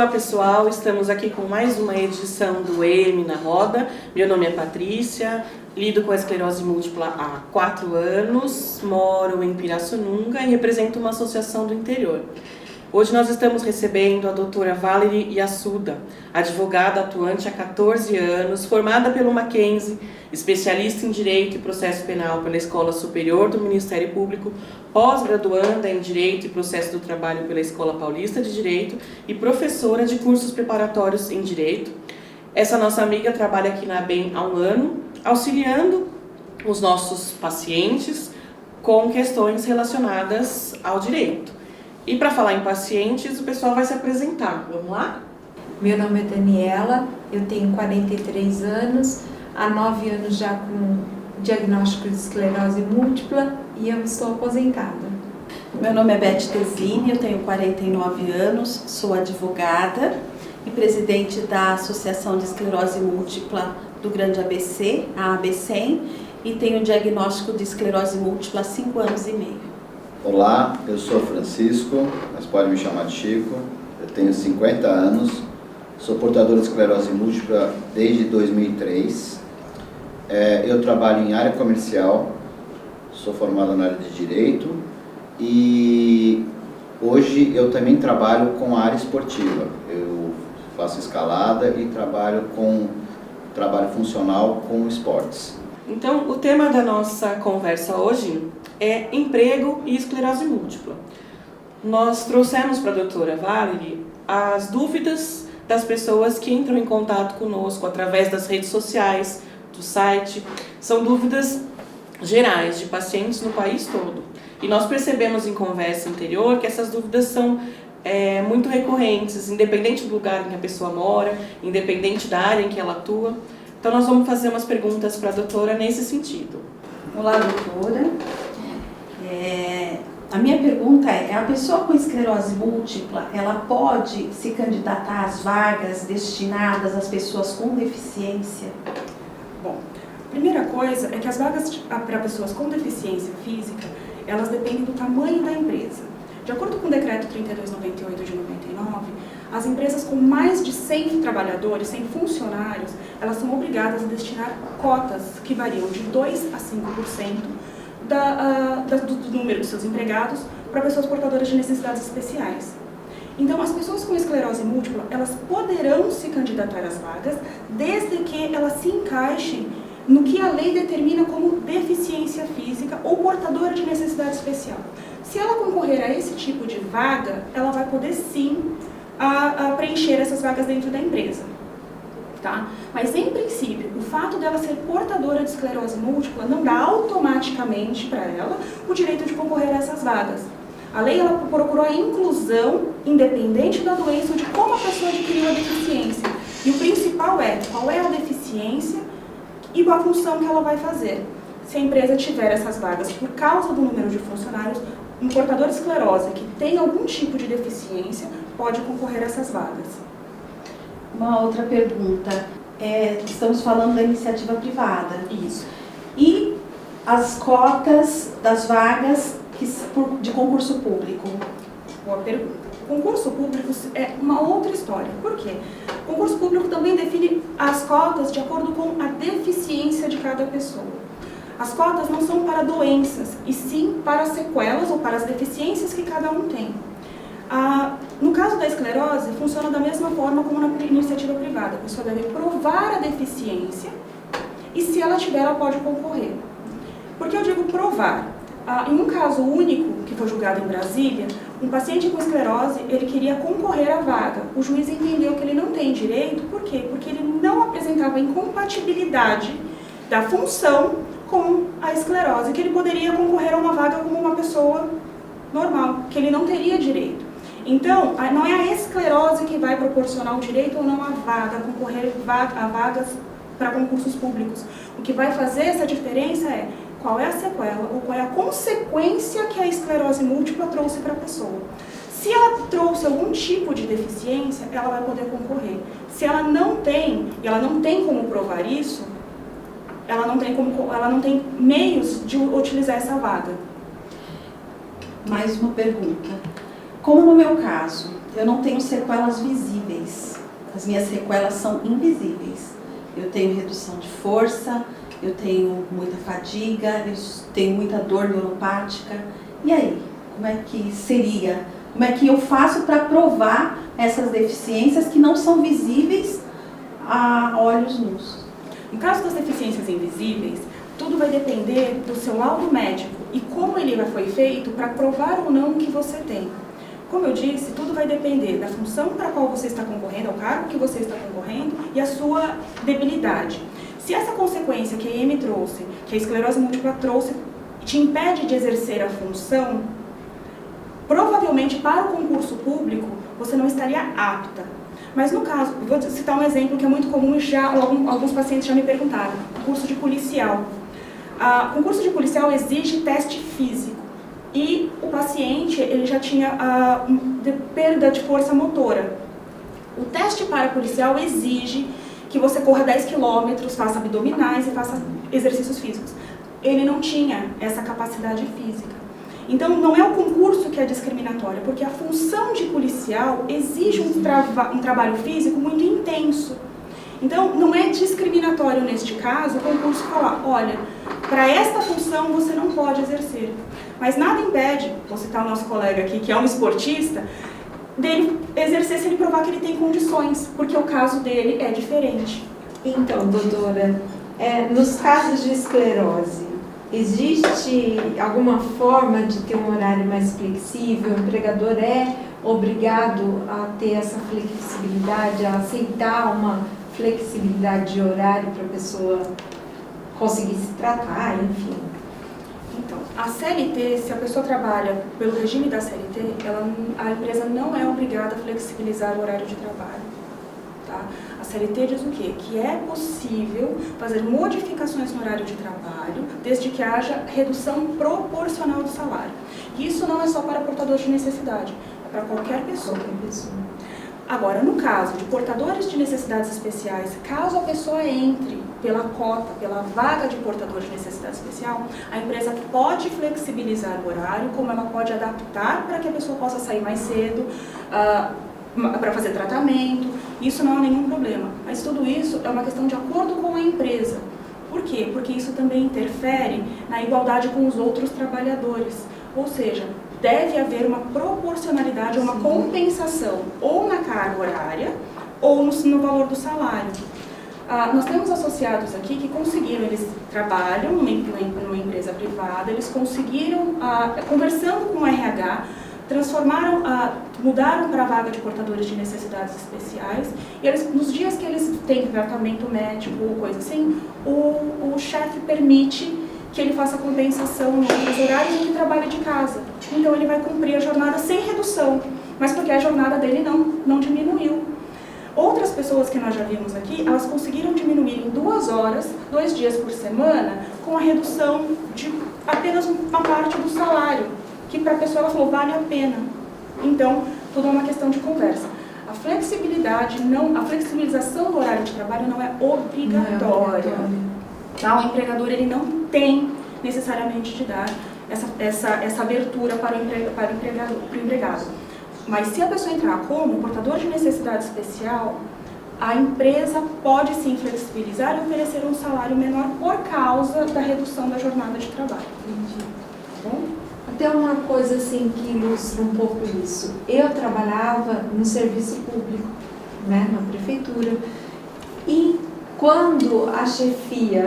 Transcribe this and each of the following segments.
Olá pessoal, estamos aqui com mais uma edição do EM na Roda. Meu nome é Patrícia, lido com a esclerose múltipla há 4 anos, moro em Pirassununga e represento uma associação do interior. Hoje nós estamos recebendo a doutora Valerie Yasuda, advogada atuante há 14 anos, formada pelo Mackenzie, especialista em Direito e Processo Penal pela Escola Superior do Ministério Público, pós-graduanda em Direito e Processo do Trabalho pela Escola Paulista de Direito e professora de cursos preparatórios em Direito. Essa nossa amiga trabalha aqui na ABEM há 1 ano, auxiliando os nossos pacientes com questões relacionadas ao direito. E para falar em pacientes, o pessoal vai se apresentar. Vamos lá? Meu nome é Daniela, eu tenho 43 anos, há 9 anos já com diagnóstico de esclerose múltipla e eu estou aposentada. Meu nome é Beth Tesini, eu tenho 49 anos, sou advogada e presidente da Associação de Esclerose Múltipla do Grande ABC, a ABCEM, e tenho diagnóstico de esclerose múltipla há 5 anos e meio. Olá, eu sou Francisco, mas pode me chamar de Chico, eu tenho 50 anos, sou portador de esclerose múltipla desde 2003, eu trabalho em área comercial, sou formado na área de Direito e hoje eu também trabalho com a área esportiva, eu faço escalada e trabalho funcional com esportes. Então, o tema da nossa conversa hoje é emprego e esclerose múltipla. Nós trouxemos para a doutora Valerie as dúvidas das pessoas que entram em contato conosco através das redes sociais, do site. São dúvidas gerais de pacientes no país todo. E nós percebemos em conversa anterior que essas dúvidas são muito recorrentes, independente do lugar em que a pessoa mora, independente da área em que ela atua. Então nós vamos fazer umas perguntas para a doutora nesse sentido. Olá, doutora. A minha pergunta é, a pessoa com esclerose múltipla, ela pode se candidatar às vagas destinadas às pessoas com deficiência? Bom, a primeira coisa é que as vagas para pessoas com deficiência física, elas dependem do tamanho da empresa. De acordo com o decreto 3298 de 99, as empresas com mais de 100 trabalhadores, 100 funcionários, elas são obrigadas a destinar cotas que variam de 2% a 5% do número de seus empregados para pessoas portadoras de necessidades especiais. Então, as pessoas com esclerose múltipla, elas poderão se candidatar às vagas desde que elas se encaixem no que a lei determina como deficiência física ou portadora de necessidade especial. Se ela concorrer a esse tipo de vaga, ela vai poder sim preencher essas vagas dentro da empresa. Tá? Mas, em princípio, o fato dela ser portadora de esclerose múltipla não dá automaticamente para ela o direito de concorrer a essas vagas. A lei ela procurou a inclusão independente da doença ou de como a pessoa adquiriu a deficiência. E o principal é qual é a deficiência e a função que ela vai fazer. Se a empresa tiver essas vagas por causa do número de funcionários, um portador de esclerose que tem algum tipo de deficiência pode concorrer a essas vagas. Uma outra pergunta, estamos falando da iniciativa privada. Isso. E as cotas das vagas de concurso público? Boa pergunta. Concurso público é uma outra história. Por quê? O concurso público também define as cotas de acordo com a deficiência de cada pessoa. As cotas não são para doenças, e sim para sequelas ou para as deficiências que cada um tem. No caso da esclerose, funciona da mesma forma como na iniciativa privada. A pessoa deve provar a deficiência e, se ela tiver, ela pode concorrer. Por que eu digo provar? Em um caso único, que foi julgado em Brasília, um paciente com esclerose, ele queria concorrer à vaga. O juiz entendeu que ele não tem direito, por quê? Porque ele não apresentava incompatibilidade da função com a esclerose, que ele poderia concorrer a uma vaga como uma pessoa normal, que ele não teria direito. Então, não é a esclerose que vai proporcionar o direito ou não a vaga, concorrer a vagas para concursos públicos. O que vai fazer essa diferença é qual é a sequela ou qual é a consequência que a esclerose múltipla trouxe para a pessoa. Se ela trouxe algum tipo de deficiência, ela vai poder concorrer. Se ela não tem, e ela não tem como provar isso, ela não tem meios de utilizar essa vaga. Mais uma pergunta. Como no meu caso, eu não tenho sequelas visíveis, as minhas sequelas são invisíveis. Eu tenho redução de força, eu tenho muita fadiga, eu tenho muita dor neuropática. E aí, como é que seria? Como é que eu faço para provar essas deficiências que não são visíveis a olhos nus? No caso das deficiências invisíveis, tudo vai depender do seu laudo médico e como ele foi feito para provar ou não o que você tem. Como eu disse, tudo vai depender da função para a qual você está concorrendo, ao cargo que você está concorrendo e a sua debilidade. Se essa consequência que a EM trouxe, que a esclerose múltipla trouxe, te impede de exercer a função, provavelmente para o concurso público você não estaria apta. Mas no caso, vou citar um exemplo que é muito comum e alguns pacientes já me perguntaram, concurso de policial. O concurso de policial exige teste físico e o paciente ele já tinha perda de força motora. O teste para policial exige que você corra 10 km, faça abdominais e faça exercícios físicos. Ele não tinha essa capacidade física. Então, não é o concurso que é discriminatório, porque a função de policial exige um trabalho físico muito intenso. Então, não é discriminatório neste caso o concurso falar, olha, para esta função você não pode exercer. Mas nada impede, vou citar o nosso colega aqui, que é um esportista, dele exercer se ele provar que ele tem condições, porque o caso dele é diferente. Então, doutora, nos casos de esclerose, existe alguma forma de ter um horário mais flexível? O empregador é obrigado a ter essa flexibilidade, a aceitar uma flexibilidade de horário para a pessoa conseguir se tratar, enfim? Então, a CLT, se a pessoa trabalha pelo regime da CLT, a empresa não é obrigada a flexibilizar o horário de trabalho. Tá? A CLT diz o quê? Que é possível fazer modificações no horário de trabalho, desde que haja redução proporcional do salário. Isso não é só para portadores de necessidade, é para qualquer pessoa. Agora, no caso de portadores de necessidades especiais, caso a pessoa entre pela cota, pela vaga de portador de necessidade especial, a empresa pode flexibilizar o horário, como ela pode adaptar para que a pessoa possa sair mais cedo, para fazer tratamento, isso não é nenhum problema. Mas tudo isso é uma questão de acordo com a empresa. Por quê? Porque isso também interfere na igualdade com os outros trabalhadores. Ou seja, deve haver uma proporcionalidade, uma compensação, ou na carga horária, ou no valor do salário. Nós temos associados aqui que conseguiram, eles trabalham numa empresa privada, eles conseguiram, conversando com o RH, mudaram para a vaga de portadores de necessidades especiais, e eles, nos dias que eles têm tratamento médico ou coisa assim, o chefe permite que ele faça compensação nos horários em que trabalha de casa. Então ele vai cumprir a jornada sem redução, mas porque a jornada dele não diminuiu. Outras pessoas que nós já vimos aqui, elas conseguiram diminuir em 2 horas, 2 dias por semana, com a redução de apenas uma parte do salário, que para a pessoa ela falou, vale a pena. Então, tudo é uma questão de conversa. A flexibilização do horário de trabalho não é obrigatória. Tá? O empregador ele não tem necessariamente de dar essa abertura para o empregado. Mas se a pessoa entrar como portador de necessidade especial, a empresa pode sim flexibilizar e oferecer um salário menor por causa da redução da jornada de trabalho. Entendi. Tá bom? Até uma coisa assim que ilustra um pouco isso. Eu trabalhava no serviço público, né, na prefeitura, e quando a chefia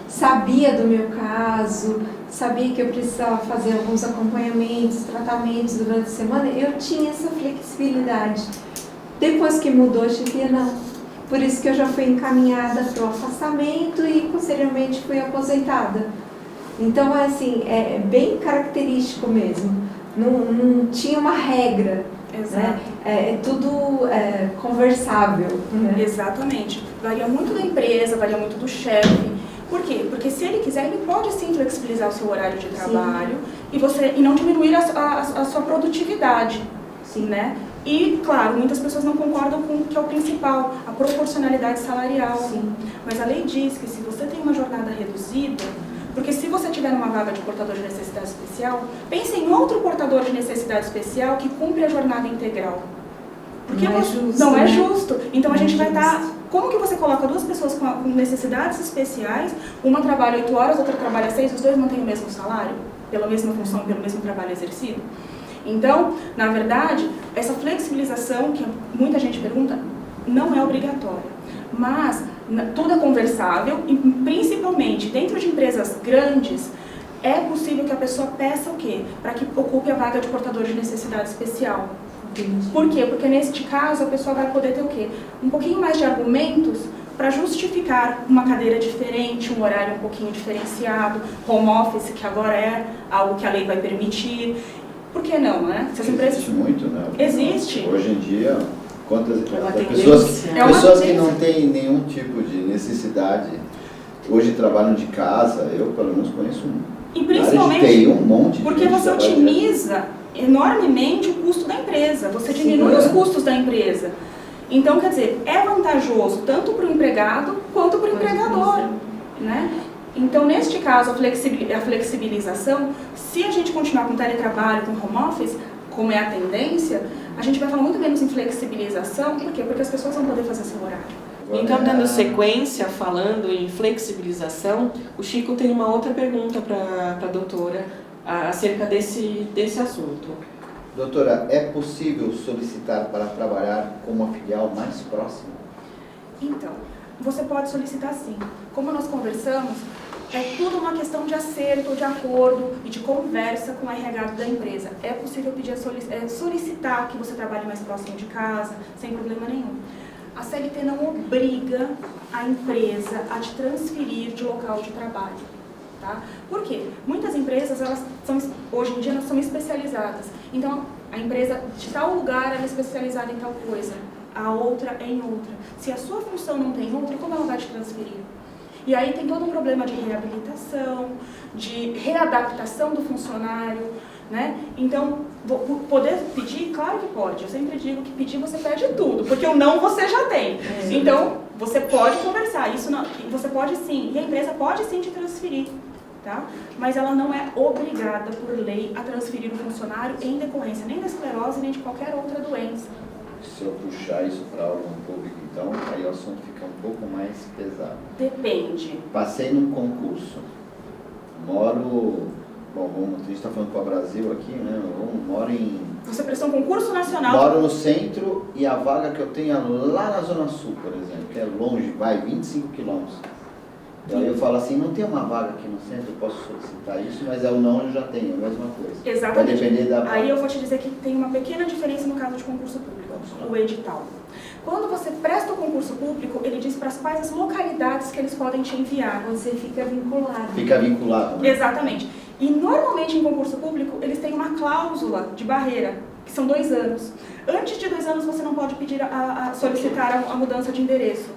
sabia do meu caso, sabia que eu precisava fazer alguns acompanhamentos, tratamentos durante a semana, eu tinha essa flexibilidade. Depois que mudou a chefia, não. Por isso que eu já fui encaminhada para o afastamento e posteriormente fui aposentada. Então, assim, é bem característico mesmo. Não tinha uma regra. Exato. Né? É tudo conversável. Né? Exatamente. Varia muito da empresa, varia muito do chefe. Por quê? Porque se ele quiser, ele pode sim flexibilizar o seu horário de trabalho e não diminuir a sua produtividade. Sim. Né? E, claro, muitas pessoas não concordam com o que é o principal, a proporcionalidade salarial. Sim. Mas a lei diz que se você tem uma jornada reduzida, Porque se você tiver numa vaga de portador de necessidade especial, pense em outro portador de necessidade especial que cumpre a jornada integral. Porque Não é justo, não é né? justo. Então a gente vai justo. estar... Como que você coloca duas pessoas com necessidades especiais, uma trabalha 8 horas, outra trabalha 6, os dois mantêm o mesmo salário? Pela mesma função, pelo mesmo trabalho exercido? Então, na verdade, essa flexibilização, que muita gente pergunta, não é obrigatória. Mas tudo é conversável e, principalmente, dentro de empresas grandes, é possível que a pessoa peça o quê? Para que ocupe a vaga de portador de necessidade especial. Entendi. Por quê? Porque neste caso a pessoa vai poder ter o quê? Um pouquinho mais de argumentos para justificar uma cadeira diferente, um horário um pouquinho diferenciado, home office, que agora é algo que a lei vai permitir. Por que não, né? Se as empresas... Existe muito, né? Existe. Hoje em dia, quantas uma pessoas, tendência. É uma pessoas que tendência. não têm nenhum tipo de necessidade, hoje trabalham de casa, eu pelo menos conheço E na área de principalmente TI, um monte de porque gente você trabalha otimiza enormemente o custo da empresa, você diminui os custos da empresa. Então, quer dizer, é vantajoso tanto para o empregado quanto para o empregador, né? Então, neste caso, a flexibilização, se a gente continuar com teletrabalho, com home office, como é a tendência, a gente vai falar muito menos em flexibilização. Por quê? Porque as pessoas vão poder fazer seu horário. Então, dando sequência, falando em flexibilização, o Chico tem uma outra pergunta para a doutora acerca desse assunto. Doutora, é possível solicitar para trabalhar com uma filial mais próxima? Então, você pode solicitar sim. Como nós conversamos, é tudo uma questão de acerto, de acordo e de conversa com o RH da empresa. É possível pedir solicitar que você trabalhe mais próximo de casa, sem problema nenhum. A CLT não obriga a empresa a te transferir de local de trabalho. Tá? Por quê? Muitas empresas, hoje em dia, elas são especializadas. Então, a empresa de tal lugar ela é especializada em tal coisa, a outra é em outra. Se a sua função não tem outra, como ela vai te transferir? E aí tem todo um problema de reabilitação, de readaptação do funcionário, né? Então, poder pedir? Claro que pode. Eu sempre digo que pedir você pede tudo, porque o não você já tem. Então, você pode conversar, isso não, você pode sim, e a empresa pode sim te transferir. Tá? Mas ela não é obrigada por lei a transferir o funcionário em decorrência nem da esclerose nem de qualquer outra doença. Se eu puxar isso para órgão público, então, aí o assunto fica um pouco mais pesado. Depende. Passei num concurso, a gente está falando para o Brasil aqui, né? Eu moro em... Você prestou um concurso nacional. Moro no centro e a vaga que eu tenho é lá na Zona Sul, por exemplo, que é longe, vai 25 quilômetros. E aí eu falo assim, não tem uma vaga aqui no centro, eu posso solicitar isso, mas o não eu já tenho, a mesma coisa. Exatamente. Vai depender da vaga. Aí eu vou te dizer que tem uma pequena diferença no caso de concurso público, o edital. Quando você presta o concurso público, ele diz para quais as localidades que eles podem te enviar. Você fica vinculado. Fica vinculado, né? Exatamente. E normalmente em concurso público, eles têm uma cláusula de barreira, que são 2 anos. Antes de 2 anos você não pode pedir solicitar a mudança de endereço.